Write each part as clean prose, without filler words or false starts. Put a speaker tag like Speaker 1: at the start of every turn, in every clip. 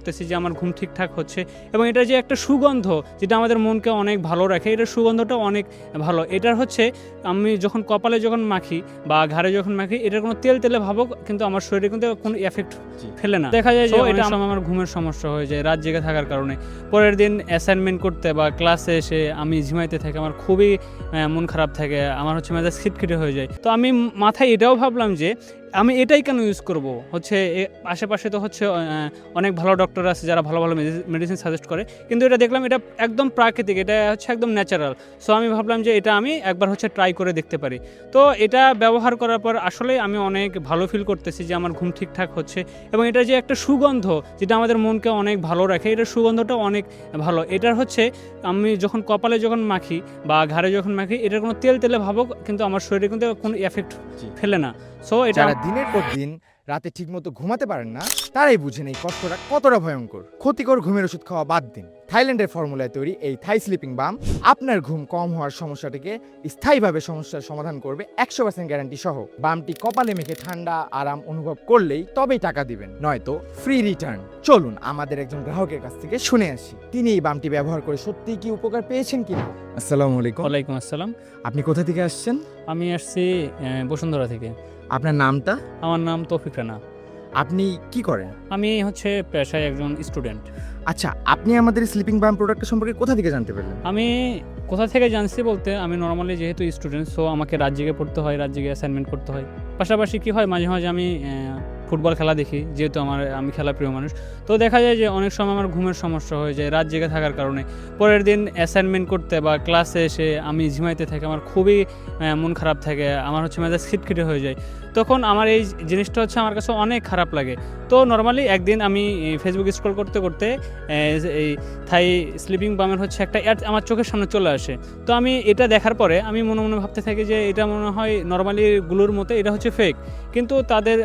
Speaker 1: করতেছি যে আমার ঘুম ঠিকঠাক হচ্ছে এবং এটা যে একটা সুগন্ধ যেটা আমাদের মনকে অনেক ভালো রাখে, এটার সুগন্ধটা অনেক ভালো। এটার হচ্ছে আমি যখন কপালে যখন মাখি বা ঘাড়ে যখন মাখি, এটার কোনো তেল তেলে ভাবও কিন্তু আমার শরীরে কিন্তু কোনো এফেক্ট ফেলে না। দেখা যায় যে এটা সময় আমার ঘুমের সমস্যা হয়ে যায় রাত জেগে থাকার কারণে। পরের দিন অ্যাসাইনমেন্ট করতে বা ক্লাসে এসে আমি ঝিমাইতে থাকি, আমার খুবই মন খারাপ থাকে, আমার হচ্ছে মেজাজ খিটখিটে হয়ে যায়। তো আমি মাথায় এটাও ভাবলাম যে আমি এটাই কেন ইউজ করব। হচ্ছে আশেপাশে তো হচ্ছে অনেক ভালো ডক্টর আছে যারা ভালো ভালো মেডিসিন সাজেস্ট করে, কিন্তু এটা দেখলাম এটা একদম প্রাকৃতিক, এটা হচ্ছে একদম ন্যাচারাল। সো আমি ভাবলাম যে এটা আমি একবার হচ্ছে ট্রাই করে দেখতে পারি। তো এটা ব্যবহার করার পর আসলে আমি অনেক ভালো ফিল করতেছি যে আমার ঘুম ঠিকঠাক হচ্ছে এবং এটা যে একটা সুগন্ধ যেটা আমাদের মনকে অনেক ভালো রাখে, এটার সুগন্ধটা অনেক ভালো। এটার হচ্ছে আমি যখন কপালে যখন মাখি বা ঘাড়ে যখন মাখি, এটার কোনো তেল তেলে ভাবও কিন্তু আমার শরীরে কিন্তু কোনো এফেক্ট ফেলে না। সো এটা
Speaker 2: যারা দিনের পর দিন রাতে ঠিকমতো ঘুমাতে পারেন না, তারাই বুঝেন এই কষ্টটা কতটা ভয়ঙ্কর। ক্ষতিকর ঘুমের ওষুধ খাওয়া বাদ দিন। থাইল্যান্ডের ফর্মুলায় তৈরি এই থাই স্লিপিং বাম আপনার ঘুম কম হওয়ার সমস্যাটিকে স্থায়ীভাবে সমস্যার সমাধান করবে 100% গ্যারান্টি সহ। বামটি কপালে মেখে ঠান্ডা আরাম অনুভব করলেই তবেই টাকা দিবেন, নয়তো ফ্রি রিটার্ন। চলুন আমাদের একজন গ্রাহকের কাছ থেকে শুনে আসি তিনি এই বামটি ব্যবহার করে সত্যিই কি উপকার পেয়েছেন কিনা। আসসালামু আলাইকুম।
Speaker 1: ওয়ালাইকুম আসসালাম।
Speaker 2: আপনি কোথা থেকে আসছেন?
Speaker 1: আমি আসছি বসুন্ধরা থেকে।
Speaker 2: আপনার নামটা?
Speaker 1: আমার নাম তৌফিক রানা।
Speaker 2: আপনি কি করেন?
Speaker 1: আমি হচ্ছে পেশায় একজন স্টুডেন্ট।
Speaker 2: আচ্ছা, আপনি আমাদের স্লিপিং বাম প্রোডাক্টটা সম্পর্কে কোথা থেকে জানতে পারলেন?
Speaker 1: আমি কোথা থেকে জানছি বলতে, আমি নর্মালি যেহেতু স্টুডেন্ট, সো আমাকে রাত জেগে পড়তে হয়, রাত জেগে অ্যাসাইনমেন্ট করতে হয়। পাশাপাশি কী হয়, মাঝে মাঝে আমি ফুটবল খেলা দেখি, যেহেতু আমি খেলা প্রিয় মানুষ। তো দেখা যায় যে অনেক সময় আমার ঘুমের সমস্যা হয়ে যায় রাত জেগে থাকার কারণে। পরের দিন অ্যাসাইনমেন্ট করতে বা ক্লাসে এসে আমি ঝিমাইতে থাকি, আমার খুবই মন খারাপ থাকে, আমার হচ্ছে মেজাজ খিটখিটে হয়ে যায়। তখন আমার এই জিনিসটা হচ্ছে আমার কাছে অনেক খারাপ লাগে। তো নর্মালি একদিন আমি ফেসবুক স্ক্রল করতে করতে এই থাই স্লিপিং বামের হচ্ছে একটা অ্যাড আমার চোখের সামনে চলে আসে। তো আমি এটা দেখার পরে আমি মনে মনে ভাবতে থাকি যে এটা মনে হয় নর্মালি গুলোর মতো, এটা হচ্ছে ফেক। কিন্তু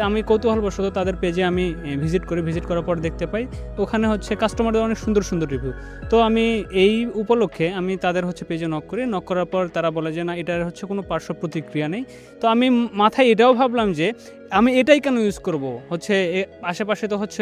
Speaker 1: আমি কৌতূহলবশত তাদের পেজে আমি ভিজিট করার পর দেখতে পাই ওখানে হচ্ছে কাস্টমারদের অনেক সুন্দর সুন্দর রিভিউ। তো আমি এই উপলক্ষে আমি তাদের হচ্ছে পেজে নক করার পর তারা বলে যে না, এটার হচ্ছে কোনো পার্শ্ব প্রতিক্রিয়া নেই। তো আমি মাথায় এটাও ভাবলাম যে আমি এটাই কেন ইউজ করব। হচ্ছে আশেপাশে তো হচ্ছে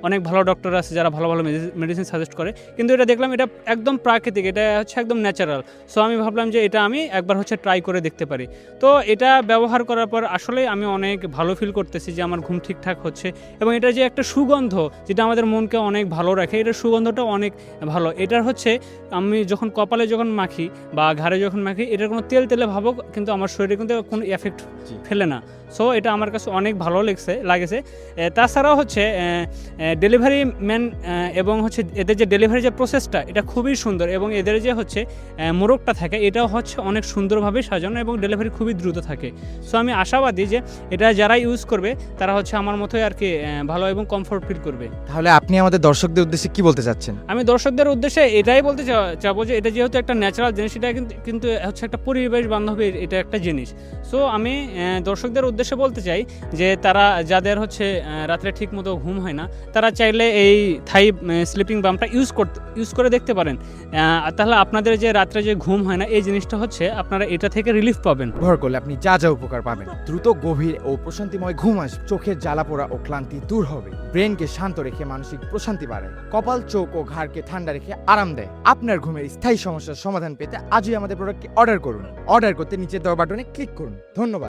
Speaker 1: অনেক ভালো ডক্টর আছে যারা ভালো ভালো মেডিসিন সাজেস্ট করে, কিন্তু এটা দেখলাম এটা একদম প্রাকৃতিক, এটা হচ্ছে একদম ন্যাচারাল। সো আমি ভাবলাম যে এটা আমি একবার হচ্ছে ট্রাই করে দেখতে পারি। তো এটা ব্যবহার করার পর আসলে আমি অনেক ভালো ফিল করতেছি যে আমার ঘুম ঠিকঠাক হচ্ছে এবং এটা যে একটা সুগন্ধ যেটা আমাদের মনকে অনেক ভালো রাখে, এটার সুগন্ধটা অনেক ভালো। এটার হচ্ছে আমি যখন কপালে যখন মাখি বা ঘাড়ে যখন মাখি, এটার কোনো তেল তেলে ভাবও কিন্তু আমার শরীরে কিন্তু কোনো এফেক্ট ফেলে না। সো এটা আমার কাছে অনেক ভালো লাগেছে। তাছাড়াও হচ্ছে ডেলিভারি ম্যান এবং হচ্ছে এদের যে ডেলিভারি যে প্রসেসটা, এটা খুবই সুন্দর এবং এদের যে হচ্ছে মোড়কটা থাকে এটাও হচ্ছে অনেক সুন্দরভাবে সাজানো এবং ডেলিভারি খুবই দ্রুত থাকে। সো আমি আশাবাদী যে এটা যারা ইউজ করবে তারা হচ্ছে আমার মতোই আর কি ভালো এবং কমফোর্ট ফিল করবে।
Speaker 2: তাহলে আপনি আমাদের দর্শকদের উদ্দেশ্যে কি বলতে চাচ্ছেন?
Speaker 1: আমি দর্শকদের উদ্দেশ্যে এটাই বলতে চাবো যে এটা যেহেতু একটা ন্যাচারাল জিনিস, এটা কিন্তু হচ্ছে একটা পরিবেশ বান্ধবী এটা একটা জিনিস। সো আমি দর্শকদের উদ্দেশ্যে বলতে চাই যে তারা যাদের হচ্ছে রাত্রে ঠিক মতো ঘুম হয় না, তারা চাইলে এই থাই স্লিপিং বামটা ইউজ করে দেখতে পারেন। তাহলে আপনাদের যে রাত্রে যে ঘুম হয় না, এই জিনিসটা হচ্ছে আপনারা এটা থেকে রিলিফ পাবেন।
Speaker 2: ব্যবহার করলে আপনি যা যা উপকার পাবেন: দ্রুত গভীর ও প্রশান্তিময় ঘুম আসবে, চোখের জ্বালাপোড়া ও ক্লান্তি দূর হবে, ব্রেনকে শান্ত রেখে মানসিক প্রশান্তি বাড়ায়, কপাল চোখ ও ঘাড়কে ঠান্ডা রেখে আরাম দেয়। আপনার ঘুমের স্থায়ী সমস্যার সমাধান পেতে আজই আমাদের প্রোডাক্টটি অর্ডার করুন। অর্ডার করতে নিচের দেওয়া বাটনে ক্লিক করুন। ধন্যবাদ।